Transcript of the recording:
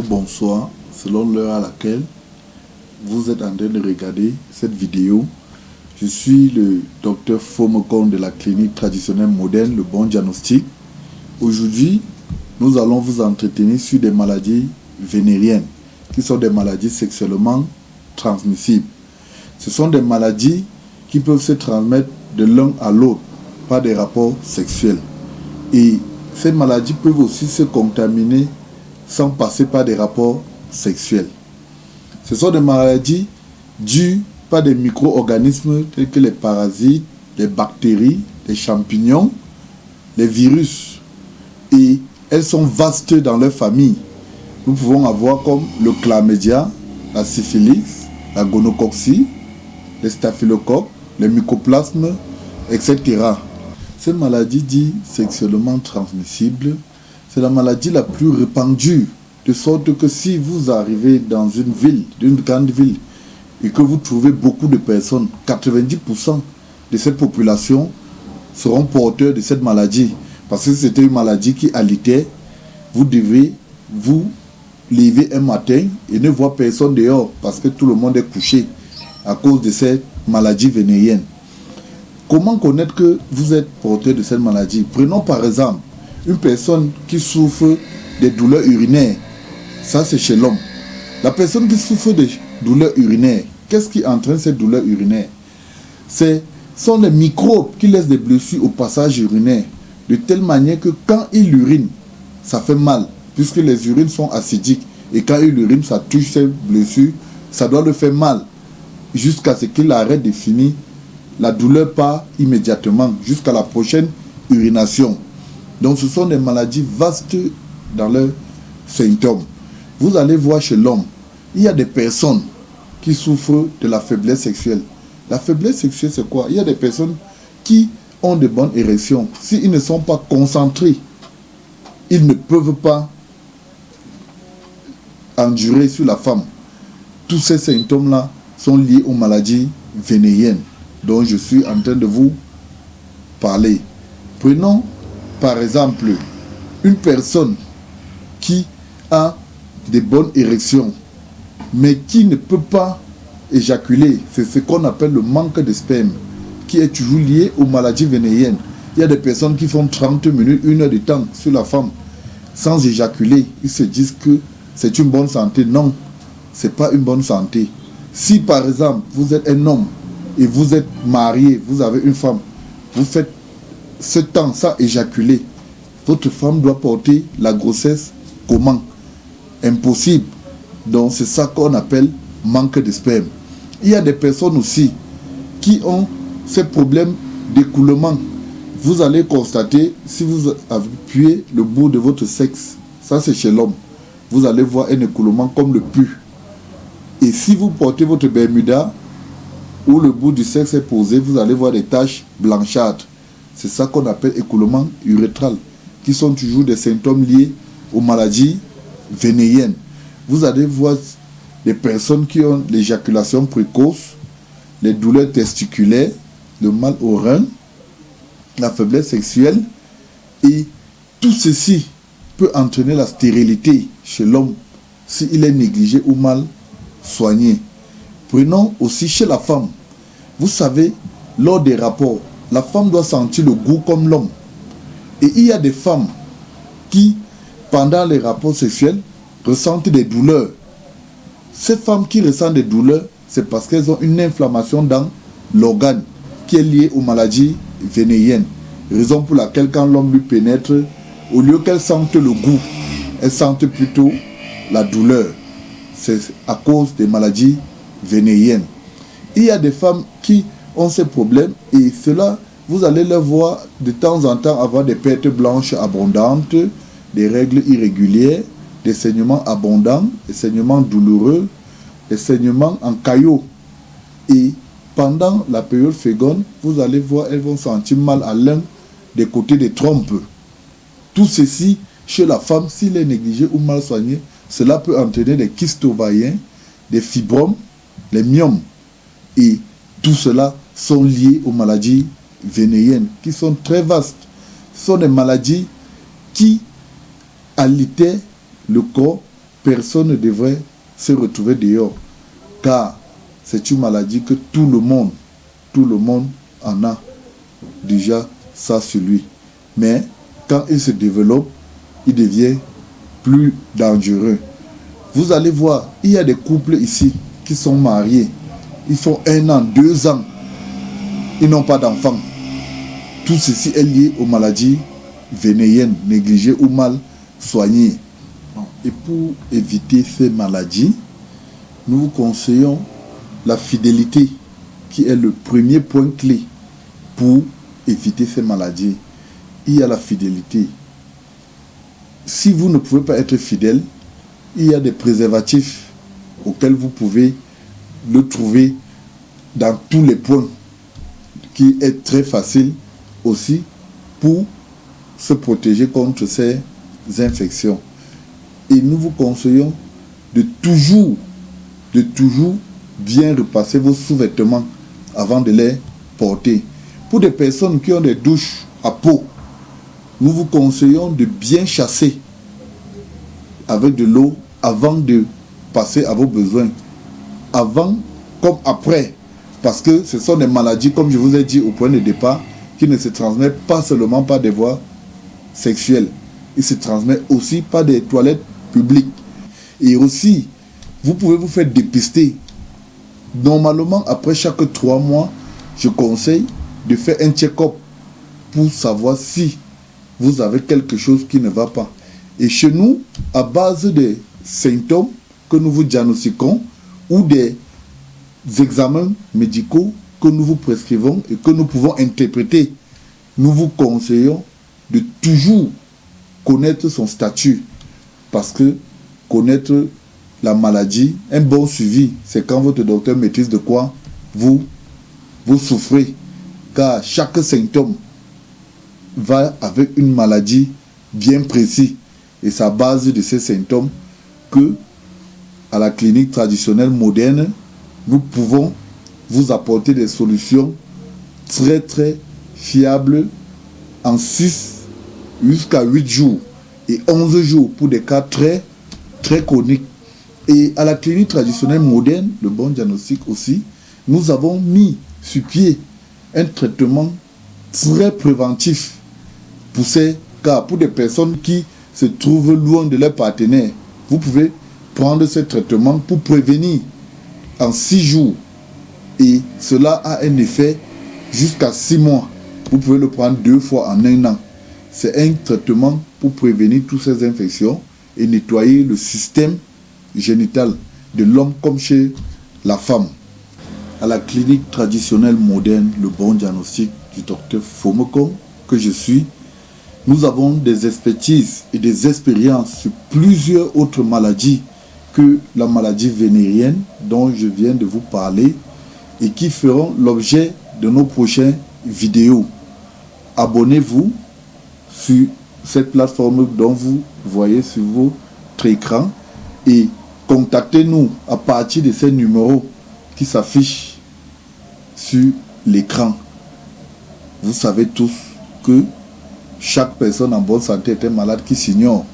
ou bonsoir, selon l'heure à laquelle vous êtes en train de regarder cette vidéo. Je suis le docteur Fomokon de la clinique traditionnelle moderne, le bon diagnostic. Aujourd'hui, nous allons vous entretenir sur des maladies vénériennes, qui sont des maladies sexuellement transmissibles. Ce sont des maladies qui peuvent se transmettre de l'un à l'autre par des rapports sexuels. Et ces maladies peuvent aussi se contaminer sans passer par des rapports sexuels. Ce sont des maladies dues par des micro-organismes tels que les parasites, les bactéries, les champignons, les virus. Et elles sont vastes dans leur famille. Nous pouvons avoir comme le chlamydia, la syphilis, la gonocoxie, les staphylocoques, les mycoplasmes, etc. Ces maladies dites sexuellement transmissibles, c'est la maladie la plus répandue, de sorte que si vous arrivez dans une ville, d'une grande ville, et que vous trouvez beaucoup de personnes, 90% de cette population seront porteurs de cette maladie. Parce que c'était une maladie qui alitait, vous devez vous lever un matin et ne voir personne dehors parce que tout le monde est couché à cause de cette maladie vénérienne. Comment connaître que vous êtes porteur de cette maladie? Prenons par exemple une personne qui souffre des douleurs urinaires. Ça, c'est chez l'homme. La personne qui souffre des douleurs urinaires, qu'est-ce qui entraîne cette douleur urinaire? Ce sont les microbes qui laissent des blessures au passage urinaire, de telle manière que quand il urine, ça fait mal, puisque les urines sont acidiques. Et quand il urine, ça touche ces blessures, ça doit le faire mal, jusqu'à ce qu'il arrête de finir. La douleur part immédiatement, jusqu'à la prochaine urination. Donc ce sont des maladies vastes dans leurs symptômes. Vous allez voir chez l'homme, il y a des personnes qui souffrent de la faiblesse sexuelle. La faiblesse sexuelle, c'est quoi? Il y a des personnes qui ont de bonnes érections. S'ils ne sont pas concentrés, ils ne peuvent pas endurer sur la femme. Tous ces symptômes-là sont liés aux maladies vénériennes dont je suis en train de vous parler. Prenons par exemple une personne qui a des bonnes érections mais qui ne peut pas éjaculer. C'est ce qu'on appelle le manque de sperme, qui est toujours lié aux maladies vénériennes. Il y a des personnes qui font 30 minutes, 1 heure de temps sur la femme sans éjaculer. Ils se disent que c'est une bonne santé. Non, ce n'est pas une bonne santé. Si par exemple vous êtes un homme et vous êtes marié, vous avez une femme, vous faites ce temps sans éjaculer, votre femme doit porter la grossesse comment? Impossible. Donc c'est ça qu'on appelle manque de sperme. Il y a des personnes aussi qui ont ces problèmes d'écoulement. Vous allez constater, si vous appuyez le bout de votre sexe, ça c'est chez l'homme, vous allez voir un écoulement comme le pu. Et si vous portez votre Bermuda, où le bout du sexe est posé, vous allez voir des taches blanchâtres. C'est ça qu'on appelle écoulement urétral, qui sont toujours des symptômes liés aux maladies vénériennes. Vous allez voir des personnes qui ont l'éjaculation précoce, les douleurs testiculaires, le mal au rein, la faiblesse sexuelle, et tout ceci peut entraîner la stérilité chez l'homme s'il est négligé ou mal soigné. Prenons aussi chez la femme. Vous savez, lors des rapports, la femme doit sentir le goût comme l'homme. Et il y a des femmes qui, pendant les rapports sexuels, ressentent des douleurs. Ces femmes qui ressentent des douleurs, c'est parce qu'elles ont une inflammation dans l'organe qui est liée aux maladies vénériennes. Raison pour laquelle quand l'homme lui pénètre, au lieu qu'elle sente le goût, elle sente plutôt la douleur. C'est à cause des maladies vénériennes. Il y a des femmes qui ont ces problèmes et cela, vous allez les voir de temps en temps avoir des pertes blanches abondantes, des règles irrégulières, des saignements abondants, des saignements douloureux, des saignements en caillots. Et pendant la période féconde, vous allez voir, elles vont sentir mal à l'un des côtés des trompes. Tout ceci, chez la femme, s'il est négligé ou mal soigné, cela peut entraîner des kystes ovariens, des fibromes, les myomes. Et tout cela sont liés aux maladies vénériennes qui sont très vastes. Ce sont des maladies qui alitaient le corps personne ne devrait se retrouver dehors, car c'est une maladie que tout le monde en a déjà ça sur lui. Mais quand il se développe, il devient plus dangereux. Vous allez voir, il y a des couples ici qui sont mariés. Ils font 1 an, 2 ans. Ils n'ont pas d'enfants. Tout ceci est lié aux maladies vénériennes, négligées ou mal soignées. Et pour éviter ces maladies, nous vous conseillons la fidélité, qui est le premier point clé pour éviter ces maladies. Il y a la fidélité. Si vous ne pouvez pas être fidèle, il y a des préservatifs auxquels vous pouvez le trouver dans tous les points, qui est très facile aussi pour se protéger contre ces infections. Et nous vous conseillons de toujours bien repasser vos sous-vêtements avant de les porter. Pour des personnes qui ont des douches à peau, nous vous conseillons de bien chasser avec de l'eau avant de passer à vos besoins. Avant comme après. Parce que ce sont des maladies, comme je vous ai dit au point de départ, qui ne se transmettent pas seulement par des voies sexuelles. Ils se transmettent aussi par des toilettes publiques. Et aussi, vous pouvez vous faire dépister. Normalement, après chaque 3 mois, je conseille de faire un check-up pour savoir si vous avez quelque chose qui ne va pas. Et chez nous, à base des symptômes que nous vous diagnostiquons ou des examens médicaux que nous vous prescrivons et que nous pouvons interpréter, nous vous conseillons de toujours connaître son statut. Parce que connaître la maladie, un bon suivi, c'est quand votre docteur maîtrise de quoi vous souffrez. Car chaque symptôme va avec une maladie bien précise. Et c'est à base de ces symptômes que, à la clinique traditionnelle moderne, nous pouvons vous apporter des solutions très très fiables en 6 jusqu'à 8 jours et 11 jours pour des cas très très chroniques. Et à la clinique traditionnelle moderne, le bon diagnostic aussi, nous avons mis sur pied un traitement très préventif pour ces cas, pour des personnes qui se trouvent loin de leur partenaire. Vous pouvez prendre ce traitement pour prévenir en 6 jours. Et cela a un effet jusqu'à 6 mois. Vous pouvez le prendre 2 fois en 1 an. C'est un traitement pour prévenir toutes ces infections et nettoyer le système génital de l'homme comme chez la femme. À la clinique traditionnelle moderne, le bon diagnostic du docteur Fomokong, que je suis, nous avons des expertises et des expériences sur plusieurs autres maladies que la maladie vénérienne dont je viens de vous parler et qui feront l'objet de nos prochaines vidéos. Abonnez-vous sur cette plateforme dont vous voyez sur votre écran et contactez-nous à partir de ces numéros qui s'affichent sur l'écran. Vous savez tous que chaque personne en bonne santé est un malade qui s'ignore.